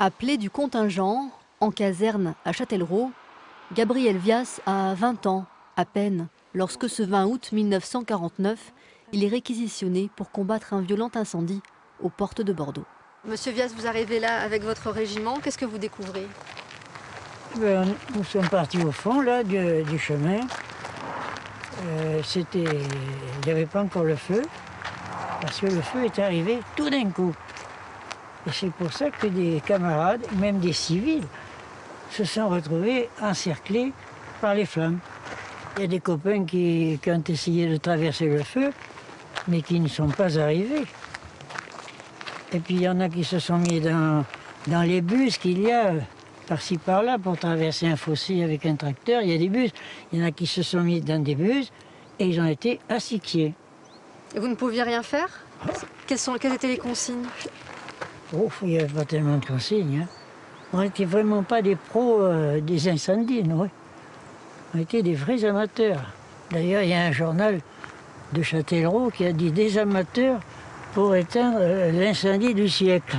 Appelé du contingent, en caserne à Châtellerault, Gabriel Vias a 20 ans, à peine, lorsque ce 20 août 1949, il est réquisitionné pour combattre un violent incendie aux portes de Bordeaux. Monsieur Vias, vous arrivez là avec votre régiment, qu'est-ce que vous découvrez? Nous sommes partis au fond là, du chemin. Il n'y avait pas encore le feu, parce que le feu est arrivé tout d'un coup. Et c'est pour ça que des camarades, même des civils, se sont retrouvés encerclés par les flammes. Il y a des copains qui ont essayé de traverser le feu, mais qui ne sont pas arrivés. Et puis il y en a qui se sont mis dans les bus qu'il y a par-ci par-là pour traverser un fossé avec un tracteur. Il y a des bus. Il y en a qui se sont mis dans des bus et ils ont été asphyxiés. Et vous ne pouviez rien faire? Quelles étaient les consignes? Oh, il n'y avait pas tellement de consignes. Hein. On n'était vraiment pas des pros des incendies, nous. On était des vrais amateurs. D'ailleurs, il y a un journal de Châtellerault qui a dit « Des amateurs pour éteindre l'incendie du siècle ».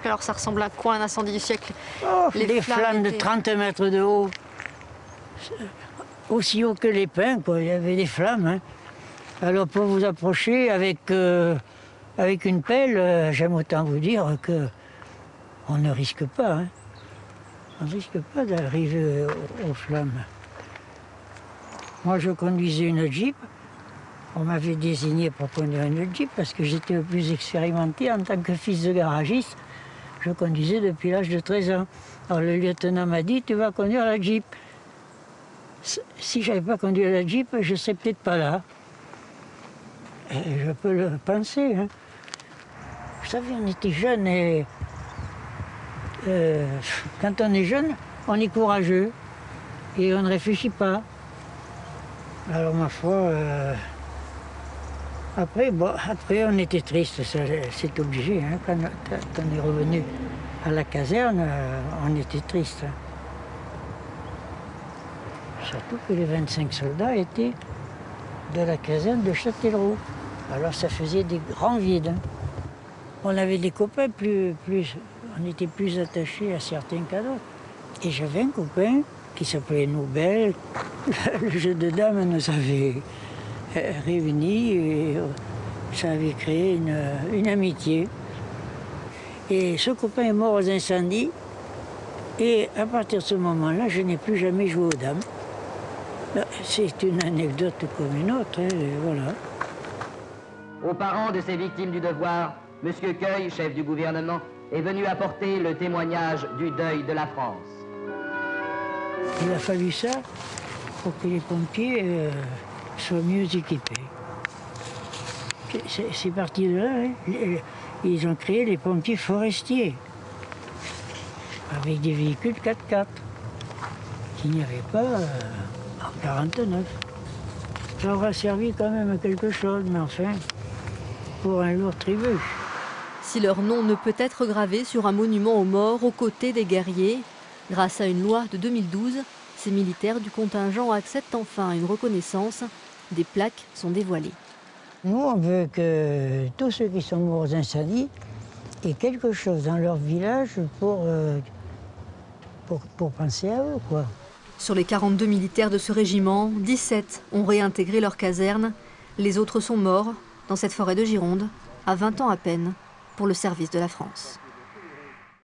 Alors ça ressemble à quoi un incendie du siècle? Oh, les flammes de 30 mètres de haut. Aussi haut que les pins, quoi. Il y avait des flammes. Hein. Alors pour vous approcher avec une pelle, j'aime autant vous dire qu'on ne risque pas. Hein. On ne risque pas d'arriver aux flammes. Moi, je conduisais une Jeep. On m'avait désigné pour conduire une Jeep parce que j'étais le plus expérimenté en tant que fils de garagiste. Je conduisais depuis l'âge de 13 ans. Alors le lieutenant m'a dit, tu vas conduire la Jeep. Si je n'avais pas conduit la Jeep, je ne serais peut-être pas là. Et je peux le penser. Hein. Vous savez, on était jeunes et quand on est jeune, on est courageux et on ne réfléchit pas. Alors ma foi, après on était triste, c'est obligé. Hein. Quand on est revenu à la caserne, on était triste. Surtout que les 25 soldats étaient de la caserne de Châtellerault. Alors ça faisait des grands vides. Hein. On avait des copains on était plus attachés à certains qu'à d'autres. Et j'avais un copain qui s'appelait Nobel. Le jeu de dames nous avait réunis et ça avait créé une amitié. Et ce copain est mort aux incendies. Et à partir de ce moment-là, je n'ai plus jamais joué aux dames. C'est une anecdote comme une autre, hein, voilà. Aux parents de ces victimes du devoir, M. Queuille, chef du gouvernement, est venu apporter le témoignage du deuil de la France. Il a fallu ça pour que les pompiers soient mieux équipés. C'est parti de là, hein. Ils ont créé les pompiers forestiers, avec des véhicules 4x4, qu'il n'y avait pas en 49. Ça aura servi quand même à quelque chose, mais enfin, pour un lourd tribut. Si leur nom ne peut être gravé sur un monument aux morts aux côtés des guerriers, grâce à une loi de 2012, ces militaires du contingent acceptent enfin une reconnaissance. Des plaques sont dévoilées. Nous, on veut que tous ceux qui sont morts aux incendies aient quelque chose dans leur village pour penser à eux, quoi. Sur les 42 militaires de ce régiment, 17 ont réintégré leur caserne. Les autres sont morts dans cette forêt de Gironde, à 20 ans à peine, pour le service de la France.